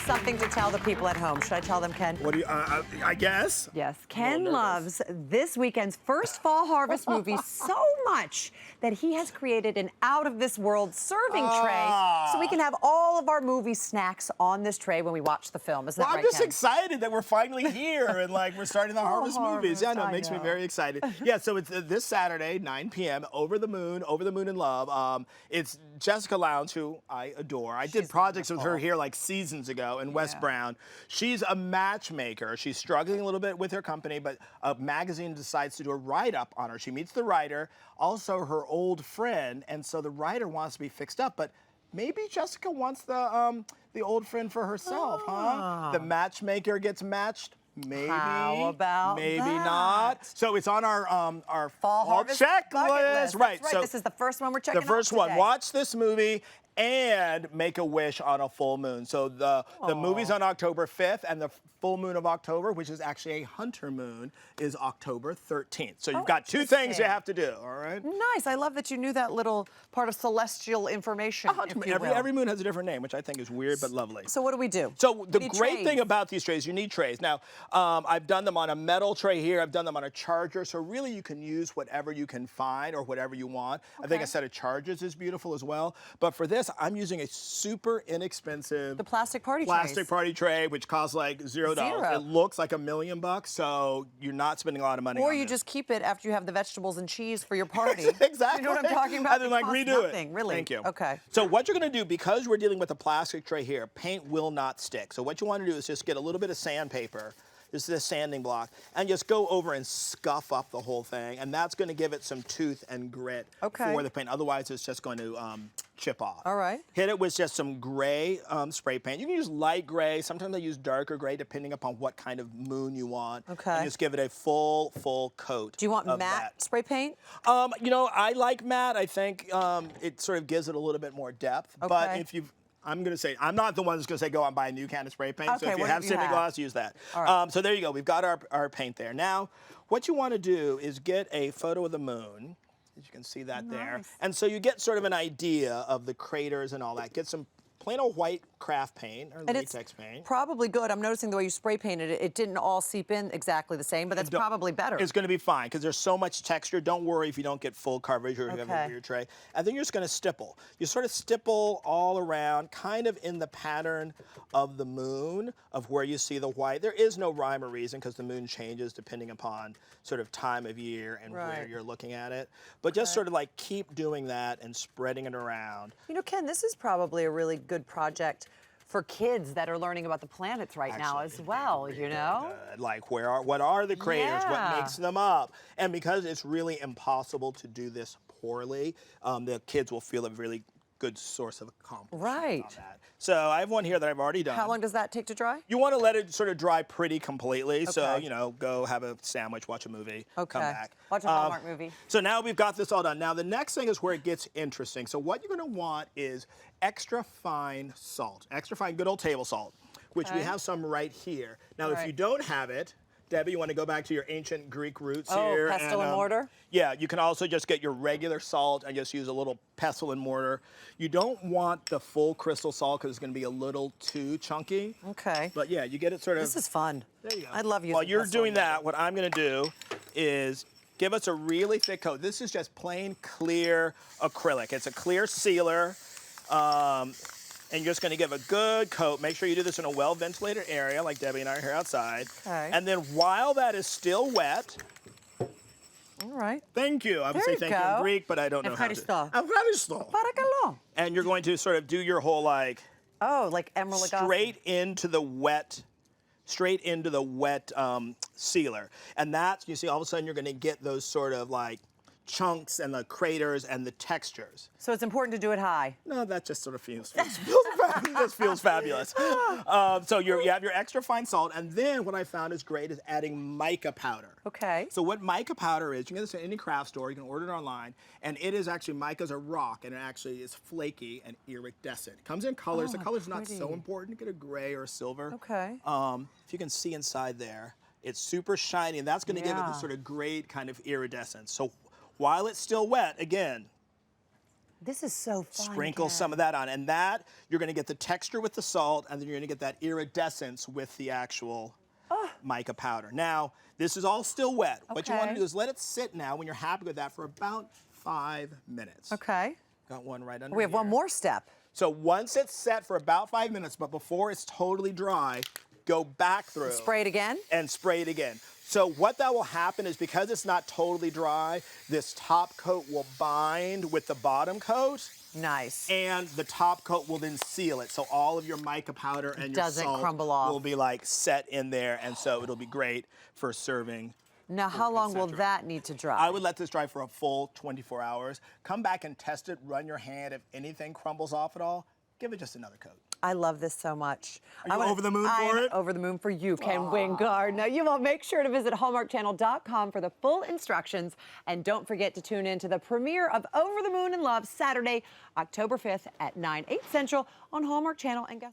something to tell the people at home. Should I tell them, Ken? What do you, I guess? Yes, Ken loves this weekend's first fall harvest movie so much that he has created an out-of-this-world serving tray so we can have all of our movie snacks on this tray when we watch the film. Isn't that right, I'm just Ken? excited that we're finally here and like we're starting the harvest movies. Yeah, no, it makes me very excited. Yeah, so it's this Saturday, 9 p.m., Over the Moon in Love. It's Jessica Lowndes, who I adore. I did projects with her here like seasons ago in West Brown. She's a matchmaker. She's struggling a little bit with her company, but a magazine decides to do a write-up on her. She meets the writer, also her old friend, and so the writer wants to be fixed up, but maybe Jessica wants the old friend for herself, huh? The matchmaker gets matched. Maybe. How about maybe that? Not. So it's on our fall harvest checklist. Right. That's right. So this is the first one we're checking the first out one. today. Watch this movie and make a wish on a full moon. So the movie's on October 5th, and the full moon of October, which is actually a hunter moon, is October 13th. So you've got two things you have to do, all right? Nice. I love that you knew that little part of celestial information. Every moon has a different name, which I think is weird but lovely. So what do we do? So the great thing about these trays, you need trays. Now, I've done them on a metal tray here. I've done them on a charger. So really you can use whatever you can find or whatever you want. I think a set of chargers is beautiful as well. But for this, I'm using a super inexpensive plastic party tray, which costs like $0. It looks like $1 million, so you're not spending a lot of money. Or you just keep it after you have the vegetables and cheese for your party. Exactly. You know what I'm talking about? And then like redo nothing, it. Really. Thank you. Okay. So what you're going to do, because we're dealing with a plastic tray here, paint will not stick. So what you want to do is just get a little bit of sandpaper. This is a sanding block, and just go over and scuff up the whole thing, and that's going to give it some tooth and grit for the paint. Otherwise, it's just going to chip off. All right. Hit it with just some gray spray paint. You can use light gray. Sometimes I use darker gray, depending upon what kind of moon you want. Okay. And just give it a full coat. Do you want matte spray paint? You know, I like matte. I think it sort of gives it a little bit more depth. Okay. But if you've I'm going to say, I'm not the one that's going to say go out and buy a new can of spray paint. Okay, so if you have semi-gloss, use that. All right. So there you go. We've got our paint there. Now, what you want to do is get a photo of the moon. As you can see that there. And so you get sort of an idea of the craters and all that. Get some plain old white craft paint or latex paint. Probably good. I'm noticing the way you spray painted it, it didn't all seep in exactly the same, but that's probably better. It's going to be fine because there's so much texture. Don't worry if you don't get full coverage or if you have a weird tray. And then you're just going to stipple. You sort of stipple all around, kind of in the pattern of the moon, of where you see the white. There is no rhyme or reason because the moon changes depending upon sort of time of year and where you're looking at it. But just sort of like keep doing that and spreading it around. You know, Ken, this is probably a really good project for kids that are learning about the planets now as well, you know? Like what are the craters? What makes them up? And because it's really impossible to do this poorly, the kids will feel a really good source of accomplishment on that. So I have one here that I've already done. How long does that take to dry? You want to let it sort of dry pretty completely. So, you know, go have a sandwich, watch a movie, come back. Watch a Hallmark movie. So now we've got this all done. Now the next thing is where it gets interesting. So what you're going to want is extra fine salt, extra fine good old table salt, which we have some right here. Now if you don't have it, Debbie, you want to go back to your ancient Greek roots here. Pestle and mortar? Yeah, you can also just get your regular salt and just use a little pestle and mortar. You don't want the full crystal salt because it's going to be a little too chunky. Okay. But yeah, you get it sort of. This is fun. There you go. I love using While you're doing that, what I'm going to do is give us a really thick coat. This is just plain clear acrylic. It's a clear sealer. And you're just going to give a good coat. Make sure you do this in a well-ventilated area, like Debbie and I are here outside. Okay. And then while that is still wet, all right. Thank you. I would say thank you in Greek, but I don't know how to. Ευχαριστώ. Παρακαλώ. And you're going to sort of do your whole like. Oh, like emerald lagasse. Straight into the wet sealer. And that's, you see, all of a sudden you're going to get those sort of like chunks and the craters and the textures. So it's important to do it high. No, that just sort of feels fabulous. So you have your extra fine salt, and then what I found is great is adding mica powder. Okay. So what mica powder is, you can get this at any craft store, you can order it online, and it is actually, mica's a rock, and it actually is flaky and iridescent. It comes in colors. The color's not so important. You get a gray or a silver. Okay. If you can see inside there, it's super shiny, and that's going to give it this sort of great kind of iridescence. So while it's still wet, again, This is so fun. Sprinkle Ken. some of that on. And that, you're going to get the texture with the salt, and then you're going to get that iridescence with the actual mica powder. Now, this is all still wet. What you want to Okay. do is let it sit now when you're happy with that for about 5 minutes. Okay. Got one right under We have here. one more step. So once it's set for about 5 minutes, but before it's totally dry, go back through. Spray it again? And spray it again. So what that will happen is because it's not totally dry, this top coat will bind with the bottom coat. Nice. And the top coat will then seal it. So all of your mica powder and your Doesn't salt crumble off. will be like set in there. And so it'll be great for serving. Now, how long will etc. that need to dry? I would let this dry for a full 24 hours. Come back and test it, run your hand. If anything crumbles off at all, give it just another coat. I love this so much. Are you over the moon for it? Over the moon for you, Ken Wingard. Now, you will make sure to visit hallmarkchannel.com for the full instructions. And don't forget to tune in to the premiere of Over the Moon in Love Saturday, October 5th at 9, 8 Central on Hallmark Channel. And guess